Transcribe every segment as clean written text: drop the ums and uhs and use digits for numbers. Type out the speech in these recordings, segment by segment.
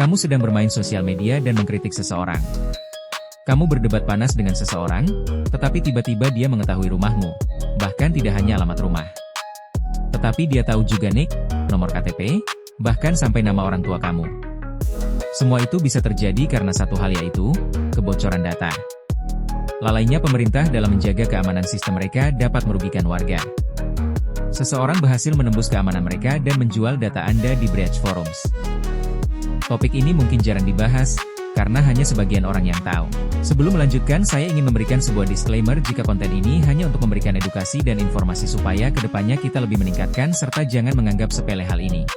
Kamu sedang bermain sosial media dan mengkritik seseorang. Kamu berdebat panas dengan seseorang, tetapi tiba-tiba dia mengetahui rumahmu, bahkan tidak hanya alamat rumah. Tetapi dia tahu juga NIK, nomor KTP, bahkan sampai nama orang tua kamu. Semua itu bisa terjadi karena satu hal yaitu, kebocoran data. Lalainya pemerintah dalam menjaga keamanan sistem mereka dapat merugikan warga. Seseorang berhasil menembus keamanan mereka dan menjual data Anda di breach forums. Topik ini mungkin jarang dibahas, karena hanya sebagian orang yang tahu. Sebelum melanjutkan, saya ingin memberikan sebuah disclaimer jika konten ini hanya untuk memberikan edukasi dan informasi supaya kedepannya kita lebih meningkatkan serta jangan menganggap sepele hal ini.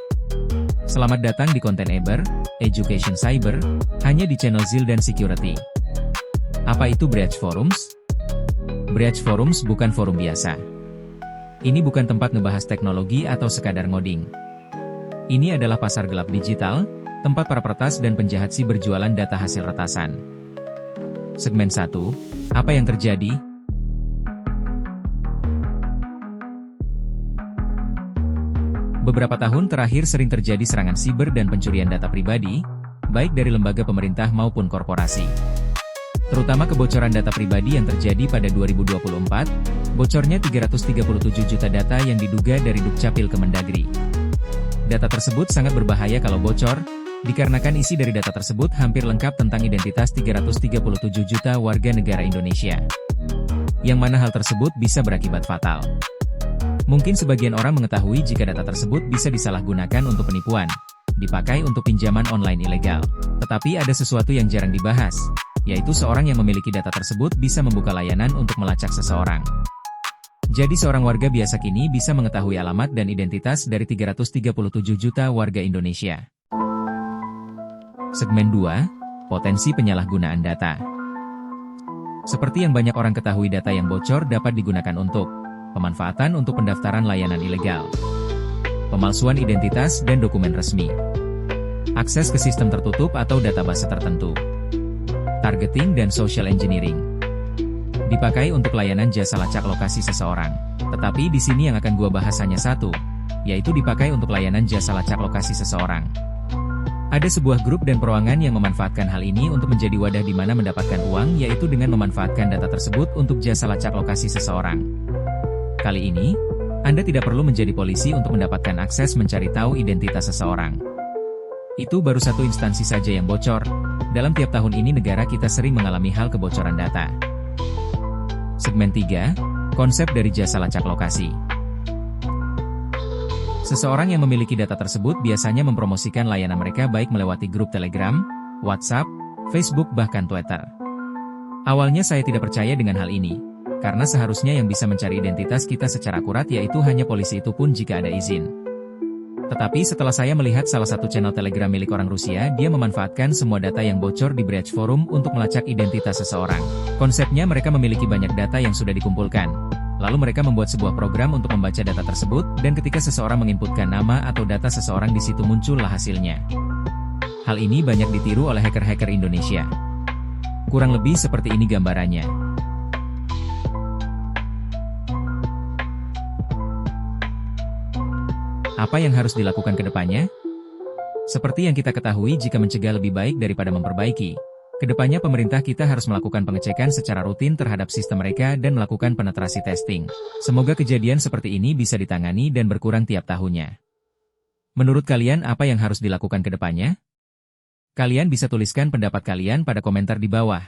Selamat datang di konten Eber, Education Cyber, hanya di channel Zildan Security. Apa itu breach forums? Breach forums bukan forum biasa. Ini bukan tempat ngebahas teknologi atau sekadar ngoding. Ini adalah pasar gelap digital, tempat para peretas dan penjahat siber berjualan data hasil retasan. Segmen 1, apa yang terjadi? Beberapa tahun terakhir sering terjadi serangan siber dan pencurian data pribadi, baik dari lembaga pemerintah maupun korporasi. Terutama kebocoran data pribadi yang terjadi pada 2024, bocornya 337 juta data yang diduga dari Dukcapil Kemendagri. Data tersebut sangat berbahaya kalau bocor, dikarenakan isi dari data tersebut hampir lengkap tentang identitas 337 juta warga negara Indonesia. Yang mana hal tersebut bisa berakibat fatal. Mungkin sebagian orang mengetahui jika data tersebut bisa disalahgunakan untuk penipuan, dipakai untuk pinjaman online ilegal. Tetapi ada sesuatu yang jarang dibahas, yaitu seorang yang memiliki data tersebut bisa membuka layanan untuk melacak seseorang. Jadi seorang warga biasa kini bisa mengetahui alamat dan identitas dari 337 juta warga Indonesia. Segmen 2, potensi penyalahgunaan data. Seperti yang banyak orang ketahui, data yang bocor dapat digunakan untuk pemanfaatan untuk pendaftaran layanan ilegal, pemalsuan identitas dan dokumen resmi, akses ke sistem tertutup atau database tertentu, targeting dan social engineering. Dipakai untuk layanan jasa lacak lokasi seseorang. Tetapi di sini yang akan gua bahas hanya satu, yaitu dipakai untuk layanan jasa lacak lokasi seseorang. Ada sebuah grup dan perorangan yang memanfaatkan hal ini untuk menjadi wadah di mana mendapatkan uang, yaitu dengan memanfaatkan data tersebut untuk jasa lacak lokasi seseorang. Kali ini, Anda tidak perlu menjadi polisi untuk mendapatkan akses mencari tahu identitas seseorang. Itu baru satu instansi saja yang bocor. Dalam tiap tahun ini negara kita sering mengalami hal kebocoran data. Segmen 3, konsep dari jasa lacak lokasi. Seseorang yang memiliki data tersebut biasanya mempromosikan layanan mereka baik melewati grup Telegram, WhatsApp, Facebook bahkan Twitter. Awalnya saya tidak percaya dengan hal ini, karena seharusnya yang bisa mencari identitas kita secara akurat yaitu hanya polisi, itu pun jika ada izin. Tetapi setelah saya melihat salah satu channel Telegram milik orang Rusia, dia memanfaatkan semua data yang bocor di breach forum untuk melacak identitas seseorang. Konsepnya mereka memiliki banyak data yang sudah dikumpulkan. Lalu mereka membuat sebuah program untuk membaca data tersebut, dan ketika seseorang menginputkan nama atau data seseorang di situ muncullah hasilnya. Hal ini banyak ditiru oleh hacker-hacker Indonesia. Kurang lebih seperti ini gambarannya. Apa yang harus dilakukan ke depannya? Seperti yang kita ketahui, jika mencegah lebih baik daripada memperbaiki. Kedepannya pemerintah kita harus melakukan pengecekan secara rutin terhadap sistem mereka dan melakukan penetrasi testing. Semoga kejadian seperti ini bisa ditangani dan berkurang tiap tahunnya. Menurut kalian apa yang harus dilakukan ke depannya? Kalian bisa tuliskan pendapat kalian pada komentar di bawah.